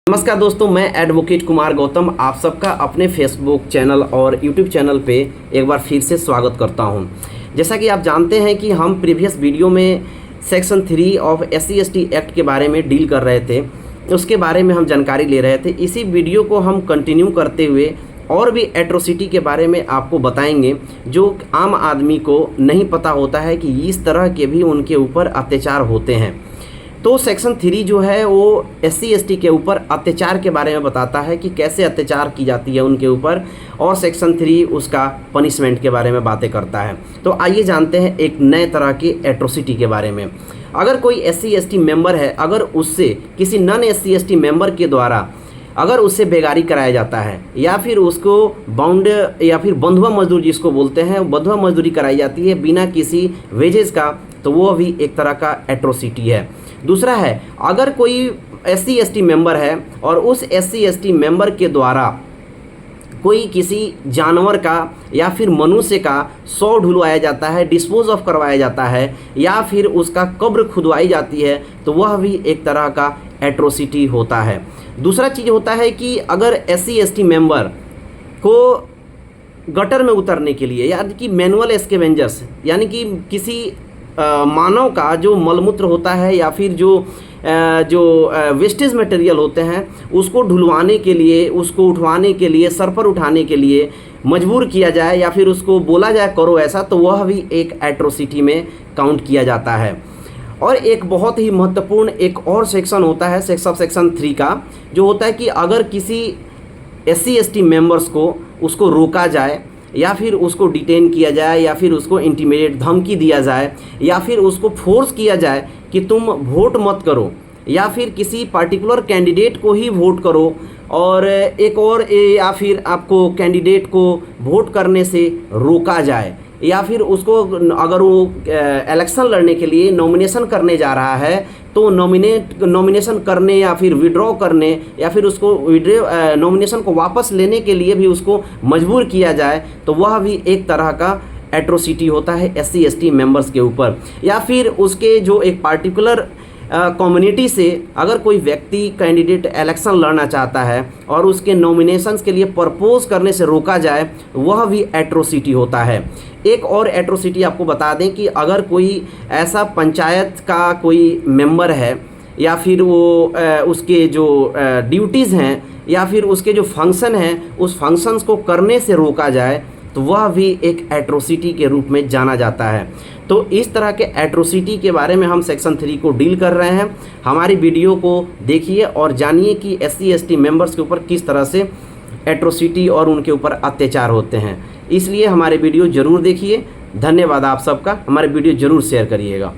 नमस्कार दोस्तों, मैं एडवोकेट कुमार गौतम आप सबका अपने फेसबुक चैनल और यूट्यूब चैनल पे एक बार फिर से स्वागत करता हूं। जैसा कि आप जानते हैं कि हम प्रीवियस वीडियो में सेक्शन 3 ऑफ SC/ST एक्ट के बारे में डील कर रहे थे, उसके बारे में हम जानकारी ले रहे थे। इसी वीडियो को हम कंटिन्यू करते हुए और भी एट्रोसिटी के बारे में आपको बताएंगे जो आम आदमी को नहीं पता होता है कि इस तरह के भी उनके ऊपर अत्याचार होते हैं। तो सेक्शन 3 जो है वो SC/ST के ऊपर अत्याचार के बारे में बताता है कि कैसे अत्याचार की जाती है उनके ऊपर, और सेक्शन 3 उसका पनिशमेंट के बारे में बातें करता है। तो आइए जानते हैं एक नए तरह की एट्रोसिटी के बारे में। अगर कोई SC/ST मेंबर है, अगर उससे किसी नॉन SC/ST मेंबर के द्वारा अगर उससे बेगारी कराया जाता है या फिर उसको बाउंड या फिर बंधुआ मजदूर जिसको बोलते हैं, बंधुआ मजदूरी कराई जाती है बिना किसी वेजेस का, तो वो भी एक तरह का एट्रोसिटी है। दूसरा है, अगर कोई SC/ST मेंबर है और उस SC/ST मेंबर के द्वारा कोई किसी जानवर का या फिर मनुष्य का शव ढुलवाया जाता है, डिस्पोज ऑफ करवाया जाता है या फिर उसका कब्र खुदवाई जाती है, तो वह भी एक तरह का एट्रोसिटी होता है। दूसरा चीज़ होता है कि अगर SC/ST मेंबर को गटर में उतरने के लिए, यानी कि मैनुअल स्कैवेंजर्स, यानी कि किसी मानव का जो मलमूत्र होता है या फिर जो वेस्टेज मटेरियल होते हैं उसको ढुलवाने के लिए, उसको उठवाने के लिए, सर पर उठाने के लिए मजबूर किया जाए या फिर उसको बोला जाए करो ऐसा, तो वह भी एक एट्रोसिटी में काउंट किया जाता है। और एक बहुत ही महत्वपूर्ण एक और सेक्शन होता है सेक्शन 3 का, जो होता है कि अगर किसी SC/ST मेंबर्स को उसको रोका जाए या फिर उसको डिटेन किया जाए या फिर उसको इंटीमिडेट धमकी दिया जाए या फिर उसको फोर्स किया जाए कि तुम वोट मत करो या फिर किसी पार्टिकुलर कैंडिडेट को ही वोट करो, और एक और या फिर आपको कैंडिडेट को वोट करने से रोका जाए, या फिर उसको अगर वो इलेक्शन लड़ने के लिए नॉमिनेशन करने जा रहा है तो नॉमिनेशन करने या फिर विड्रॉ करने या फिर उसको नॉमिनेशन को वापस लेने के लिए भी उसको मजबूर किया जाए, तो वह भी एक तरह का एट्रोसिटी होता है SC/ST मेंबर्स के ऊपर। या फिर उसके जो एक पार्टिकुलर कम्युनिटी से अगर कोई व्यक्ति कैंडिडेट इलेक्शन लड़ना चाहता है और उसके नॉमिनेशंस के लिए प्रपोज करने से रोका जाए, वह भी एट्रोसिटी होता है। एक और एट्रोसिटी आपको बता दें कि अगर कोई ऐसा पंचायत का कोई मेंबर है या फिर वो उसके जो ड्यूटीज़ हैं या फिर उसके जो फंक्शन हैं उस फंक्शंस को करने से रोका जाए, तो वह भी एक एट्रोसिटी के रूप में जाना जाता है। तो इस तरह के एट्रोसिटी के बारे में हम सेक्शन 3 को डील कर रहे हैं। हमारी वीडियो को देखिए और जानिए कि SC/ST मेंबर्स के ऊपर किस तरह से एट्रोसिटी और उनके ऊपर अत्याचार होते हैं। इसलिए हमारे वीडियो ज़रूर देखिए। धन्यवाद आप सबका, हमारे वीडियो ज़रूर शेयर करिएगा।